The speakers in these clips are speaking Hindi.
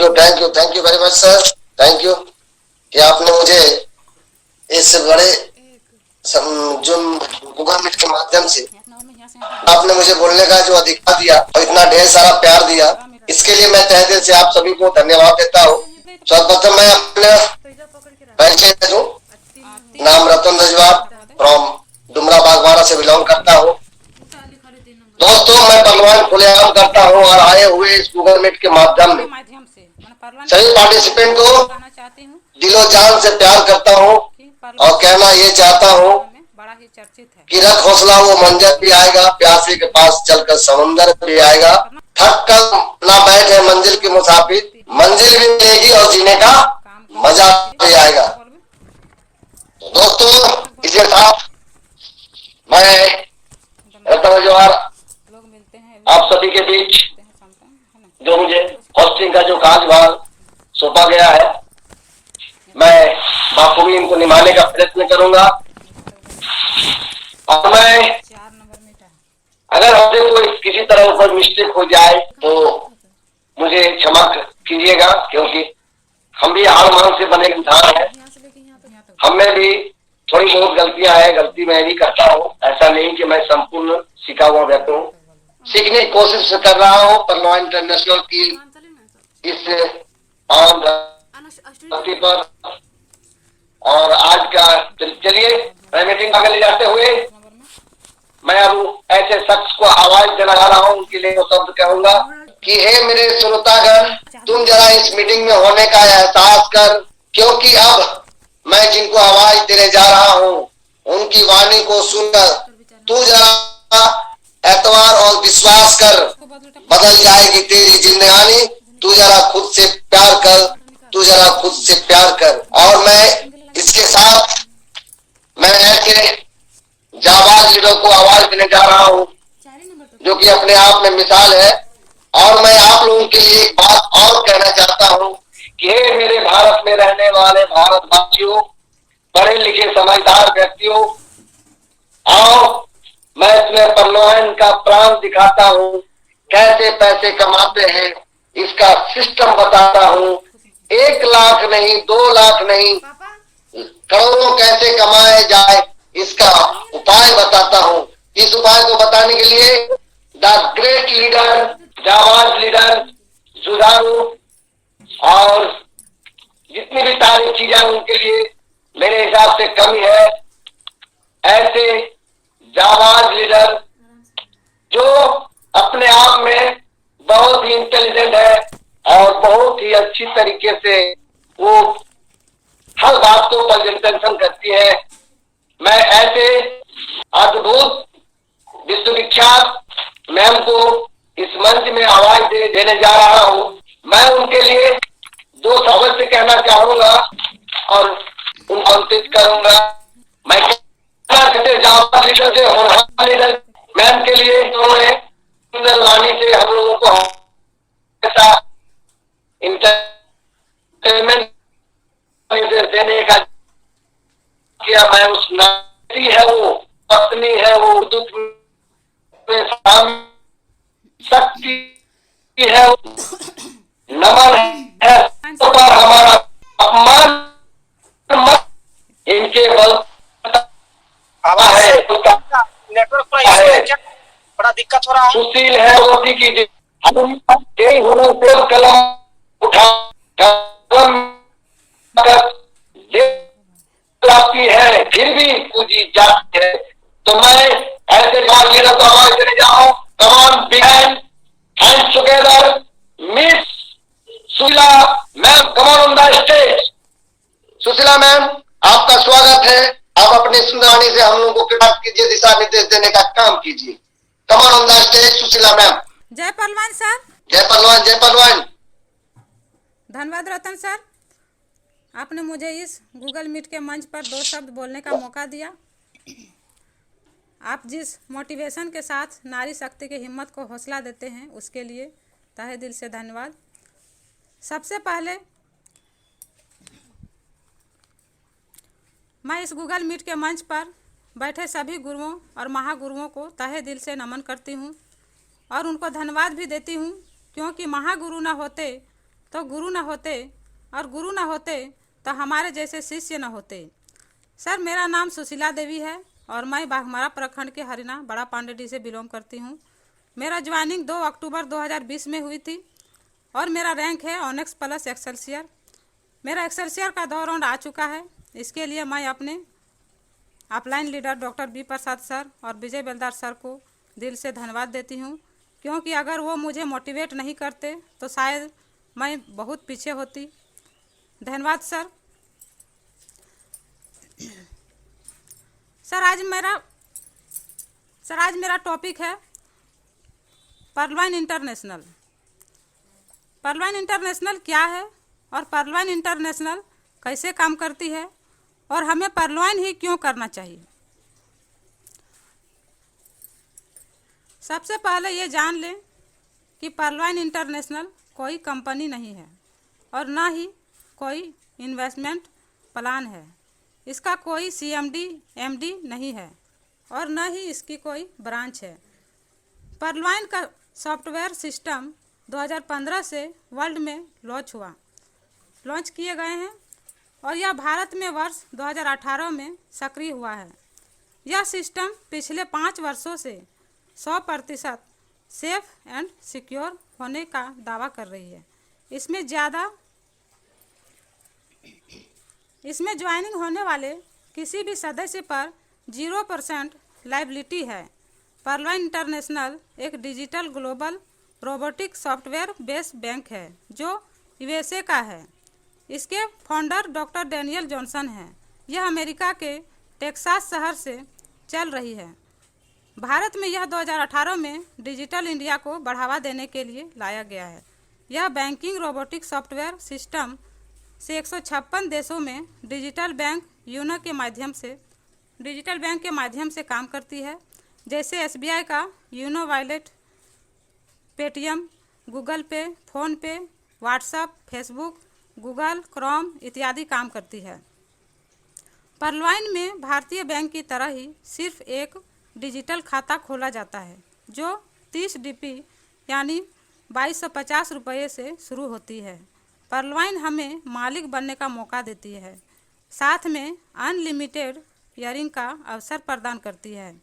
Thank you very much sir. Thank you कि आपने मुझे इस बड़े जो गूगल मीट के माध्यम से आपने मुझे बोलने का जो अधिकार दिया और इतना ढेर सारा प्यार दिया, इसके लिए मैं तहे दिल से आप सभी को धन्यवाद देता हूँ। सर्वप्रथम मैं अपने परिचय दे दूं। नाम रतन रजवार फ्रॉम डुमरा बागवाड़ा से बिलोंग करता हूँ। दोस्तों, मैं पहलवान खुलेआम करता हूँ और आए हुए इस गूगल मीट के माध्यम में सभी पार्टिसिपेंट को दिलो जान से प्यार करता हूँ और कहना ये चाहता हूँ कि रख हौसला, वो मंजर भी आएगा, प्यासे के पास चलकर समुंदर भी आएगा, थक कर ना बैठे मंजिल के मुसाफिर, मंजिल भी मिलेगी और जीने का मजा भी आएगा। तो दोस्तों, इसके साथ मैं रतन जवाहर आप सभी के बीच जो मुझे होस्टिंग का जो कार्यभार सौंपा गया है, मैं बाखूबी इनको निभाने का प्रयत्न करूंगा। और मैं अगर हमसे कोई किसी तरह ऊपर मिस्टेक हो जाए तो मुझे क्षमा कीजिएगा, क्योंकि हम भी हार मान से बने इंसान हैं। हम में भी थोड़ी बहुत गलतियां हैं, गलती मैं भी करता हूँ। ऐसा नहीं कि मैं संपूर्ण सीखा हुआ व्यक्ति हूँ, सीखने की कोशिश कर रहा हूँ पहलवान इंटरनेशनल की इस आम धरती पर। और आज का चलिए मीटिंग आगे ले जाते हुए मैं अब ऐसे शख्स को आवाज दिला रहा हूँ, उनके लिए वो शब्द कहूंगा कि हे मेरे श्रोतागण, तुम जरा इस मीटिंग में होने का एहसास कर, क्योंकि अब मैं जिनको आवाज देने जा रहा हूँ उनकी वाणी को सुनकर तू जरा एतवार और विश्वास कर, बदल जाएगी तेरी जिंदगानी। तू जरा खुद से प्यार कर, तू जरा खुद से प्यार कर। और मैं इसके साथ मैं ऐसे जाबाज लीडर को आवाज देने जा रहा हूँ जो कि अपने आप में मिसाल है। और मैं आप लोगों के लिए एक बात और कहना चाहता हूँ कि हे मेरे भारत में रहने वाले भारतवासियों, पढ़े लिखे समझदार व्यक्तियों, आओ मैं इसमें पहलवान का प्राण दिखाता हूँ, कैसे पैसे कमाते हैं इसका सिस्टम बताता हूँ। 1 लाख नहीं, 2 लाख नहीं, करोड़ों कैसे कमाए जाए इसका उपाय बताता हूँ। इस उपाय को बताने के लिए द ग्रेट लीडर, जाबाज लीडर, जुझारू और जितनी भी सारी चीजें उनके लिए मेरे हिसाब से कमी है। ऐसे जाबाज लीडर जो अपने आप में बहुत ही इंटेलिजेंट है और बहुत ही अच्छी तरीके से वो हर बात को प्रेजेंटेशन करती है। मैं ऐसे अद्भुत विश्वविख्यात मैम को इस मंच में आवाज देने जा रहा हूँ। मैं उनके लिए 2 शब्द से कहना चाहूंगा और उनको आमंत्रित करूंगा। मैं जाबाज लीडर से होनहार लीडर मैम के लिए उन्होंने सुंदर वाणी से हम लोगों को ऐसा इंटरटेनमेंट देने का किया। मैं उस नारी है, वो पत्नी है, वो दुख में शक्ति है, नमन है, तो पर हमारा अपमान मत इनके बल है, नेटवर्क बड़ा दिक्कत हो रहा है। सुशील है रोटी की कलम उठा लाती है, फिर भी पूजी जाती है। तो मैं ऐसे बात लीडर को आवाज देने जाऊं। Come on behind hands together, miss Sushila ma'am, come on the stage. Sushila ma'am, आपका स्वागत है। आप अपनी सुंदरवाणी से हम लोगों को कृपा कीजिए, दिशा निर्देश देने का काम कीजिए। Come on the stage Sushila ma'am. जय पहलवान सर। जय पहलवान, जय पहलवान। धन्यवाद रतन सर, आपने मुझे इस गूगल मीट के मंच पर 2 शब्द बोलने का मौका दिया। आप जिस मोटिवेशन के साथ नारी शक्ति की हिम्मत को हौसला देते हैं उसके लिए तहे दिल से धन्यवाद। सबसे पहले मैं इस गूगल मीट के मंच पर बैठे सभी गुरुओं और महागुरुओं को तहे दिल से नमन करती हूँ और उनको धन्यवाद भी देती हूँ, क्योंकि महागुरु न होते तो गुरु न होते, और गुरु न होते तो हमारे जैसे शिष्य न होते। सर, मेरा नाम सुशीला देवी है और मैं बाघमारा प्रखंड के हरिना बड़ा पांडेडी से बिलोंग करती हूँ। मेरा ज्वाइनिंग 2 अक्टूबर 2020 में हुई थी और मेरा रैंक है ऑनर्स प्लस एक्सेलसियर। मेरा एक्सेलसियर का 2 राउंड आ चुका है। इसके लिए मैं अपने अपलाइन लीडर डॉक्टर बी प्रसाद सर और विजय बेलदार सर को दिल से धन्यवाद देती हूँ, क्योंकि अगर वो मुझे मोटिवेट नहीं करते तो शायद मैं बहुत पीछे होती। धन्यवाद सर। सर, आज मेरा टॉपिक है पर्लवाइन इंटरनेशनल। पर्लवाइन इंटरनेशनल क्या है और पर्लवाइन इंटरनेशनल कैसे काम करती है और हमें पर्लवाइन ही क्यों करना चाहिए। सबसे पहले ये जान लें कि पर्लवाइन इंटरनेशनल कोई कंपनी नहीं है और ना ही कोई इन्वेस्टमेंट प्लान है। इसका कोई CMD MD नहीं है और न ही इसकी कोई ब्रांच है। पर्लवाइन का सॉफ्टवेयर सिस्टम 2015 से वर्ल्ड में लॉन्च किए गए हैं और यह भारत में वर्ष 2018 में सक्रिय हुआ है। यह सिस्टम पिछले 5 वर्षों से 100% सेफ एंड सिक्योर होने का दावा कर रही है। इसमें ज्वाइनिंग होने वाले किसी भी सदस्य पर 0% लायबिलिटी है। पर्लवाइन इंटरनेशनल एक digital global robotic software based bank है जो USA का है। इसके फाउंडर डॉक्टर डैनियल जॉनसन हैं। यह अमेरिका के टेक्सास शहर से चल रही है। भारत में यह 2018 में डिजिटल इंडिया को बढ़ावा देने के लिए लाया गया है। यह बैंकिंग रोबोटिक सॉफ्टवेयर सिस्टम से 156 देशों में डिजिटल बैंक के माध्यम से काम करती है, जैसे SBI का यूनो वॉलेट, पेटीएम, गूगल पे, फ़ोन पे, व्हाट्सएप, फेसबुक, गूगल क्रोम इत्यादि काम करती है। पर्लवाइन में भारतीय बैंक की तरह ही सिर्फ एक डिजिटल खाता खोला जाता है जो 30 DP यानी 2250 रुपये से शुरू होती है। पर्लवाइन हमें मालिक बनने का मौका देती है, साथ में अनलिमिटेड ईयरिंग का अवसर प्रदान करती है।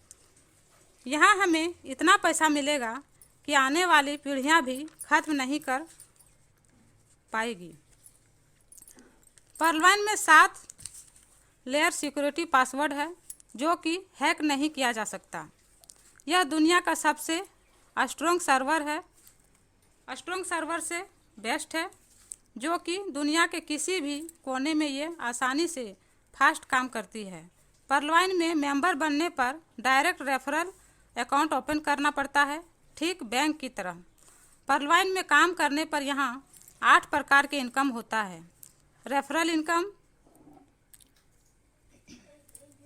यहाँ हमें इतना पैसा मिलेगा कि आने वाली पीढ़ियाँ भी खत्म नहीं कर पाएगी। पर्लवाइन में 7 लेयर सिक्योरिटी पासवर्ड है जो कि हैक नहीं किया जा सकता। यह दुनिया का सबसे स्ट्रॉन्ग सर्वर से बेस्ट है, जो कि दुनिया के किसी भी कोने में ये आसानी से फास्ट काम करती है। पर्लवाइन में मेंबर बनने पर डायरेक्ट रेफरल अकाउंट ओपन करना पड़ता है, ठीक बैंक की तरह। पर्लवाइन में काम करने पर यहाँ 8 प्रकार के इनकम होता है। रेफरल इनकम,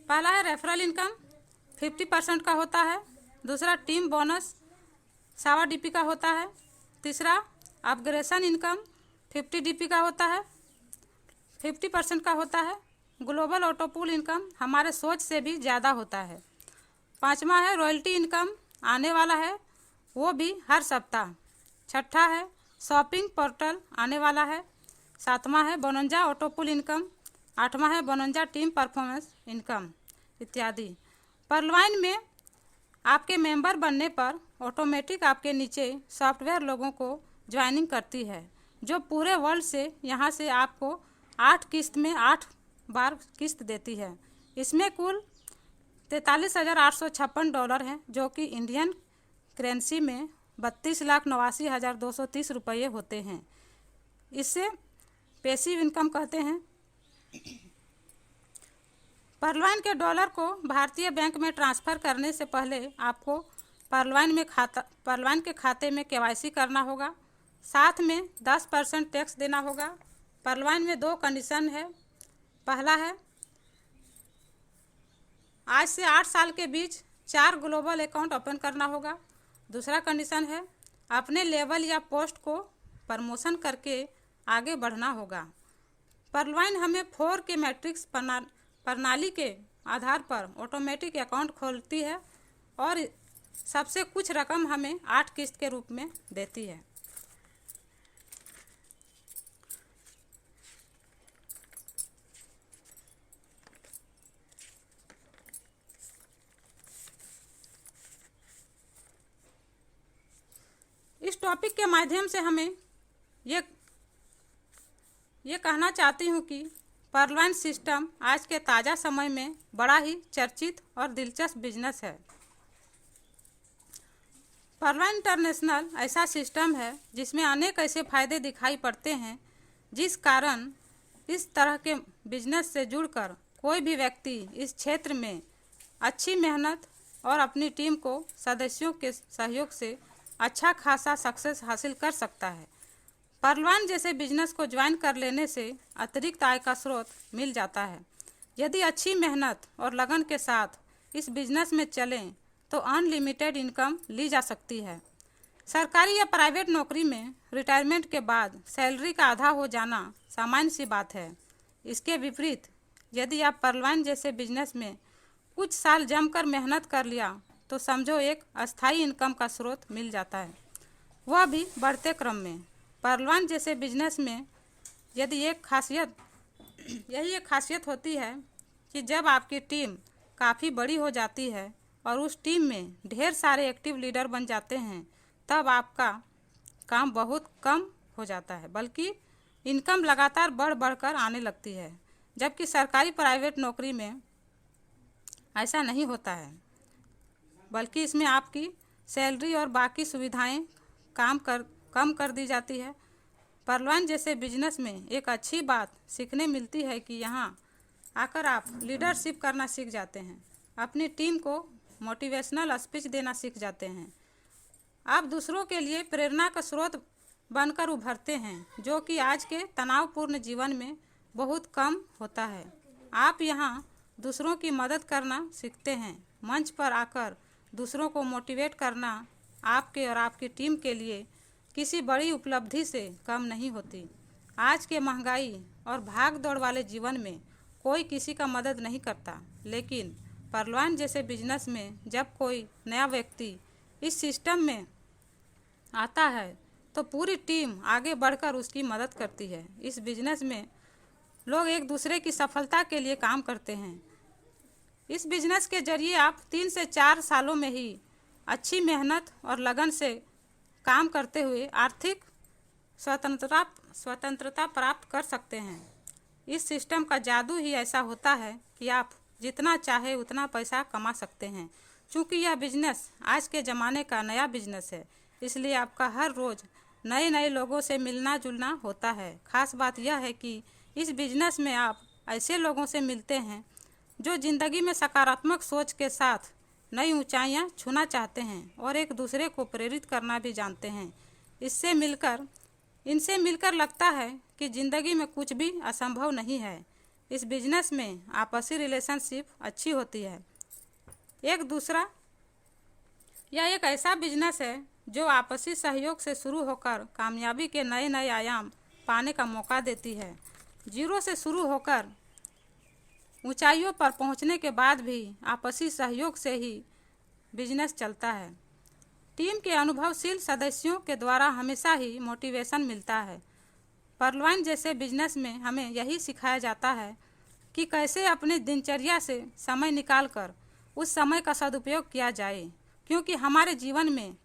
पहला है रेफरल इनकम 50% का होता है। दूसरा टीम बोनस 1.25 DP का होता है। तीसरा अपग्रेशन इनकम 50 DP का होता है, 50% का होता है। ग्लोबल ऑटोपूल इनकम हमारे सोच से भी ज़्यादा होता है। 5वां है रॉयल्टी इनकम, आने वाला है वो भी हर सप्ताह। 6ठा है शॉपिंग पोर्टल, आने वाला है। 7वां है बोनंजा ऑटोपूल इनकम। 8वां है बोनंजा टीम परफॉर्मेंस इनकम इत्यादि। पर्लवाइन में आपके मेंबर बनने पर ऑटोमेटिक आपके नीचे सॉफ्टवेयर लोगों को ज्वाइनिंग करती है, जो पूरे वर्ल्ड से यहाँ से आपको 8 किस्त में 8 बार किस्त देती है। इसमें कुल $43,856 हैं, जो कि इंडियन करेंसी में 32,89,230 रुपये होते हैं। इससे पैसिव इनकम कहते हैं। पर्लवाइन के डॉलर को भारतीय बैंक में ट्रांसफ़र करने से पहले आपको पर्लवाइन के खाते में KYC करना होगा, साथ में 10% टैक्स देना होगा। पर्लवाइन में 2 कंडीशन है। पहला है आज से 8 साल के बीच 4 ग्लोबल अकाउंट ओपन करना होगा। दूसरा कंडीशन है अपने लेवल या पोस्ट को प्रमोशन करके आगे बढ़ना होगा। पर्लवाइन हमें 4K मैट्रिक्स प्रणाली के आधार पर ऑटोमेटिक अकाउंट खोलती है और सबसे कुछ रकम हमें 8 किस्त के रूप में देती है। इस टॉपिक के माध्यम से हमें ये कहना चाहती हूँ कि परलवाइन सिस्टम आज के ताज़ा समय में बड़ा ही चर्चित और दिलचस्प बिजनेस है। परलवाइन इंटरनेशनल ऐसा सिस्टम है जिसमें अनेक ऐसे फायदे दिखाई पड़ते हैं, जिस कारण इस तरह के बिजनेस से जुड़कर कोई भी व्यक्ति इस क्षेत्र में अच्छी मेहनत और अपनी टीम को सदस्यों के सहयोग से अच्छा खासा सक्सेस हासिल कर सकता है। परलवाइन जैसे बिजनेस को ज्वाइन कर लेने से अतिरिक्त आय का स्रोत मिल जाता है। यदि अच्छी मेहनत और लगन के साथ इस बिजनेस में चलें तो अनलिमिटेड इनकम ली जा सकती है। सरकारी या प्राइवेट नौकरी में रिटायरमेंट के बाद सैलरी का आधा हो जाना सामान्य सी बात है। इसके विपरीत यदि आप परलवाइन जैसे बिजनेस में कुछ साल जमकर मेहनत कर लिया तो समझो एक अस्थायी इनकम का स्रोत मिल जाता है, वह भी बढ़ते क्रम में। परलवाइन जैसे बिजनेस में यही एक खासियत होती है कि जब आपकी टीम काफ़ी बड़ी हो जाती है और उस टीम में ढेर सारे एक्टिव लीडर बन जाते हैं, तब आपका काम बहुत कम हो जाता है, बल्कि इनकम लगातार बढ़कर आने लगती है। जबकि सरकारी प्राइवेट नौकरी में ऐसा नहीं होता है, बल्कि इसमें आपकी सैलरी और बाकी सुविधाएं कम कर दी जाती है। परलवाइन जैसे बिजनेस में एक अच्छी बात सीखने मिलती है कि यहाँ आकर आप लीडरशिप करना सीख जाते हैं, अपनी टीम को मोटिवेशनल स्पीच देना सीख जाते हैं। आप दूसरों के लिए प्रेरणा का स्रोत बनकर उभरते हैं, जो कि आज के तनावपूर्ण जीवन में बहुत कम होता है। आप यहाँ दूसरों की मदद करना सीखते हैं। मंच पर आकर दूसरों को मोटिवेट करना आपके और आपकी टीम के लिए किसी बड़ी उपलब्धि से कम नहीं होती। आज के महंगाई और भाग दौड़ वाले जीवन में कोई किसी का मदद नहीं करता, लेकिन परलवाइन जैसे बिजनेस में जब कोई नया व्यक्ति इस सिस्टम में आता है तो पूरी टीम आगे बढ़कर उसकी मदद करती है। इस बिजनेस में लोग एक दूसरे की सफलता के लिए काम करते हैं। इस बिजनेस के जरिए आप 3 से 4 सालों में ही अच्छी मेहनत और लगन से काम करते हुए आर्थिक स्वतंत्रता प्राप्त कर सकते हैं। इस सिस्टम का जादू ही ऐसा होता है कि आप जितना चाहे उतना पैसा कमा सकते हैं। चूँकि यह बिजनेस आज के ज़माने का नया बिजनेस है, इसलिए आपका हर रोज़ नए लोगों से मिलना जुलना होता है। खास बात यह है कि इस बिजनेस में आप ऐसे लोगों से मिलते हैं जो ज़िंदगी में सकारात्मक सोच के साथ नई ऊंचाइयां छूना चाहते हैं और एक दूसरे को प्रेरित करना भी जानते हैं। इनसे मिलकर लगता है कि ज़िंदगी में कुछ भी असंभव नहीं है। इस बिजनेस में आपसी रिलेशनशिप अच्छी होती है। यह एक ऐसा बिजनेस है जो आपसी सहयोग से शुरू होकर कामयाबी के नए आयाम पाने का मौका देती है। जीरो से शुरू होकर ऊंचाइयों पर पहुंचने के बाद भी आपसी सहयोग से ही बिजनेस चलता है। टीम के अनुभवशील सदस्यों के द्वारा हमेशा ही मोटिवेशन मिलता है। परलवाइन जैसे बिजनेस में हमें यही सिखाया जाता है कि कैसे अपने दिनचर्या से समय निकालकर उस समय का सदुपयोग किया जाए, क्योंकि हमारे जीवन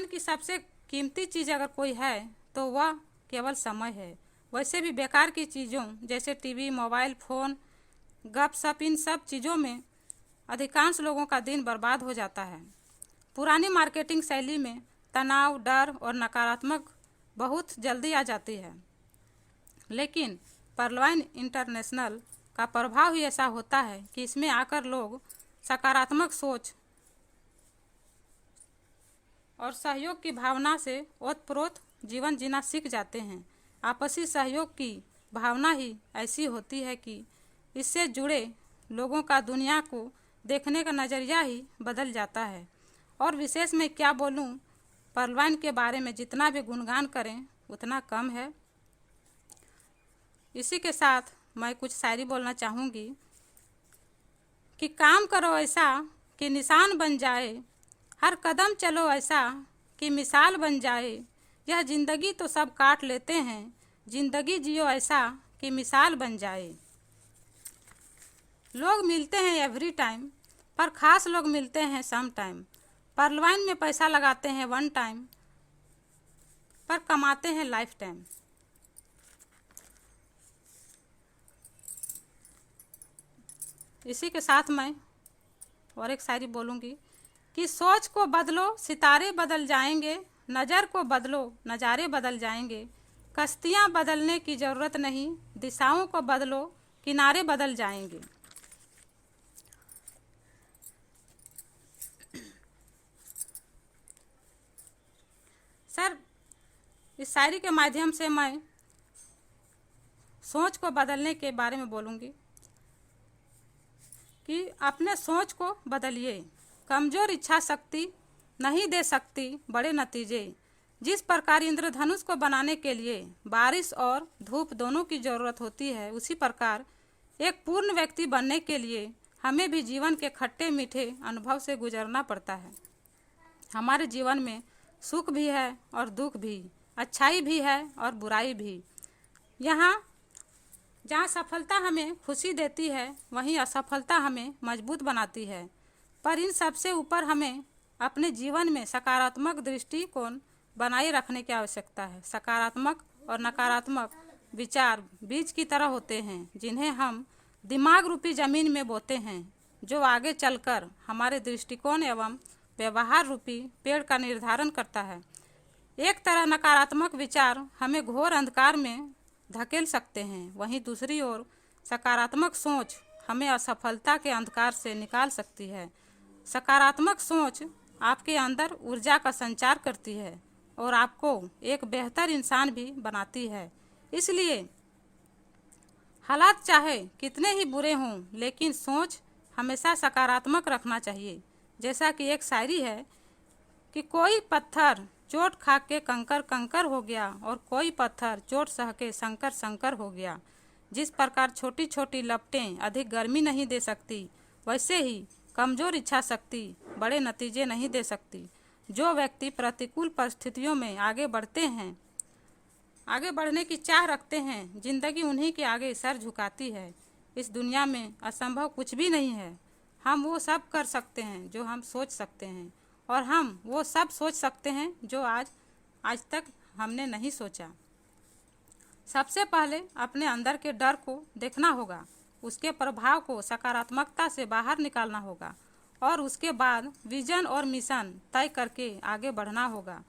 की सबसे कीमती चीज़ अगर कोई है तो वह केवल समय है। वैसे भी बेकार की चीज़ों जैसे टीवी, मोबाइल फ़ोन, गपशप, इन सब चीज़ों में अधिकांश लोगों का दिन बर्बाद हो जाता है। पुरानी मार्केटिंग शैली में तनाव, डर और नकारात्मक बहुत जल्दी आ जाती है, लेकिन परलवाइन इंटरनेशनल का प्रभाव ही ऐसा होता है कि इसमें आकर लोग सकारात्मक सोच और सहयोग की भावना से ओतप्रोत जीवन जीना सीख जाते हैं। आपसी सहयोग की भावना ही ऐसी होती है कि इससे जुड़े लोगों का दुनिया को देखने का नज़रिया ही बदल जाता है। और विशेष में क्या बोलूं, परलवाइन के बारे में जितना भी गुणगान करें उतना कम है। इसी के साथ मैं कुछ शायरी बोलना चाहूँगी कि काम करो ऐसा कि निशान बन जाए, हर कदम चलो ऐसा कि मिसाल बन जाए। यह ज़िंदगी तो सब काट लेते हैं, ज़िंदगी जियो ऐसा कि मिसाल बन जाए। लोग मिलते हैं एवरी टाइम, पर ख़ास लोग मिलते हैं सम टाइम। परलवाइन में पैसा लगाते हैं वन टाइम, पर कमाते हैं लाइफ टाइम। इसी के साथ मैं और एक शायरी बोलूँगी कि सोच को बदलो सितारे बदल जाएंगे, नज़र को बदलो नज़ारे बदल जाएंगे, कश्तियाँ बदलने की ज़रूरत नहीं, दिशाओं को बदलो किनारे बदल जाएंगे। सर, इस शायरी के माध्यम से मैं सोच को बदलने के बारे में बोलूँगी कि अपने सोच को बदलिए। कमज़ोर इच्छा शक्ति नहीं दे सकती बड़े नतीजे। जिस प्रकार इंद्रधनुष को बनाने के लिए बारिश और धूप दोनों की ज़रूरत होती है, उसी प्रकार एक पूर्ण व्यक्ति बनने के लिए हमें भी जीवन के खट्टे मीठे अनुभव से गुजरना पड़ता है। हमारे जीवन में सुख भी है और दुख भी, अच्छाई भी है और बुराई भी। जहाँ सफलता हमें खुशी देती है, वहीं असफलता हमें मजबूत बनाती है। पर इन सबसे ऊपर हमें अपने जीवन में सकारात्मक दृष्टिकोण बनाए रखने की आवश्यकता है। सकारात्मक और नकारात्मक विचार बीज की तरह होते हैं, जिन्हें हम दिमाग रूपी जमीन में बोते हैं, जो आगे चलकर हमारे दृष्टिकोण एवं व्यवहार रूपी पेड़ का निर्धारण करता है। एक तरह नकारात्मक विचार हमें घोर अंधकार में धकेल सकते हैं, वहीं दूसरी ओर सकारात्मक सोच हमें असफलता के अंधकार से निकाल सकती है। सकारात्मक सोच आपके अंदर ऊर्जा का संचार करती है और आपको एक बेहतर इंसान भी बनाती है। इसलिए हालात चाहे कितने ही बुरे हों, लेकिन सोच हमेशा सकारात्मक रखना चाहिए। जैसा कि एक शायरी है कि कोई पत्थर चोट खा के कंकर कंकर हो गया और कोई पत्थर चोट सह के संकर संकर हो गया। जिस प्रकार छोटी छोटी लपटें अधिक गर्मी नहीं दे सकती, वैसे ही कमज़ोर इच्छा शक्ति बड़े नतीजे नहीं दे सकती। जो व्यक्ति प्रतिकूल परिस्थितियों में आगे बढ़ते हैं, आगे बढ़ने की चाह रखते हैं, जिंदगी उन्हीं के आगे सर झुकाती है। इस दुनिया में असंभव कुछ भी नहीं है। हम वो सब कर सकते हैं जो हम सोच सकते हैं, और हम वो सब सोच सकते हैं जो आज तक हमने नहीं सोचा। सबसे पहले अपने अंदर के डर को देखना होगा, उसके प्रभाव को सकारात्मकता से बाहर निकालना होगा, और उसके बाद विजन और मिशन तय करके आगे बढ़ना होगा।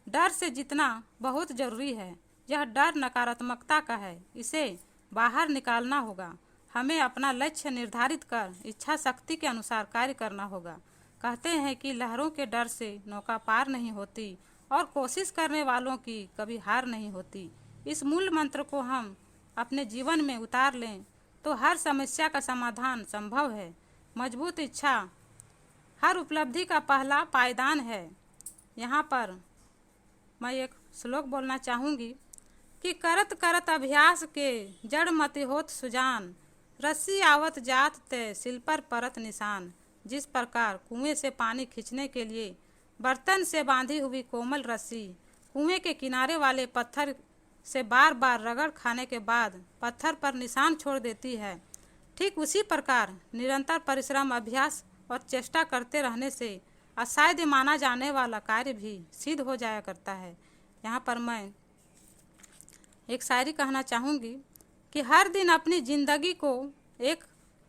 डर से जीतना बहुत ज़रूरी है। यह डर नकारात्मकता का है, इसे बाहर निकालना होगा। हमें अपना लक्ष्य निर्धारित कर इच्छा शक्ति के अनुसार कार्य करना होगा। कहते हैं कि लहरों के डर से नौका पार नहीं होती और कोशिश करने वालों की कभी हार नहीं होती। इस मूल मंत्र को हम अपने जीवन में उतार लें तो हर समस्या का समाधान संभव है। मजबूत इच्छा हर उपलब्धि का पहला पायदान है। यहाँ पर मैं एक श्लोक बोलना चाहूँगी कि करत करत अभ्यास के जड़ मति होत सुजान, रस्सी आवत जात ते सिल पर परत निशान। जिस प्रकार कुएं से पानी खींचने के लिए बर्तन से बांधी हुई कोमल रस्सी कुएं के किनारे वाले पत्थर से बार बार रगड़ खाने के बाद पत्थर पर निशान छोड़ देती है, ठीक उसी प्रकार निरंतर परिश्रम, अभ्यास और चेष्टा करते रहने से असाध्य माना जाने वाला कार्य भी सिद्ध हो जाया करता है। यहाँ पर मैं एक शायरी कहना चाहूँगी कि हर दिन अपनी ज़िंदगी को एक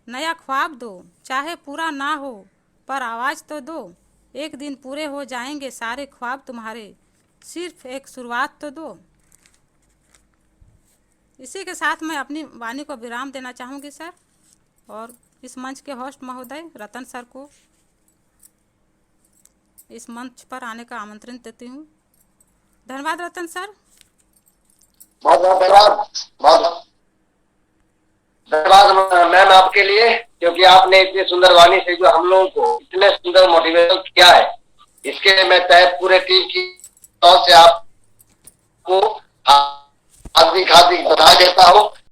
नया ख्वाब दो, चाहे पूरा ना हो पर आवाज़ तो दो। एक दिन पूरे हो जाएंगे सारे ख्वाब तुम्हारे, सिर्फ एक शुरुआत तो दो। इसी के साथ मैं अपनी वाणी को विराम देना चाहूँगी सर, और इस मंच के होस्ट महोदय रतन सर को इस मंच पर आने का आमंत्रण देती हूँ। धन्यवाद रतन सर। बहुत बहुत धन्यवाद, बहुत धन्यवाद मैम आपके लिए, क्योंकि आपने इतनी सुंदर वाणी से जो हम लोगों को इतने सुंदर मोटिवेशन किया है, इसके लिए मैं तय पूरे टीम की तरफ से आपको हार्दिक हार्दिक बधाई देता हूँ।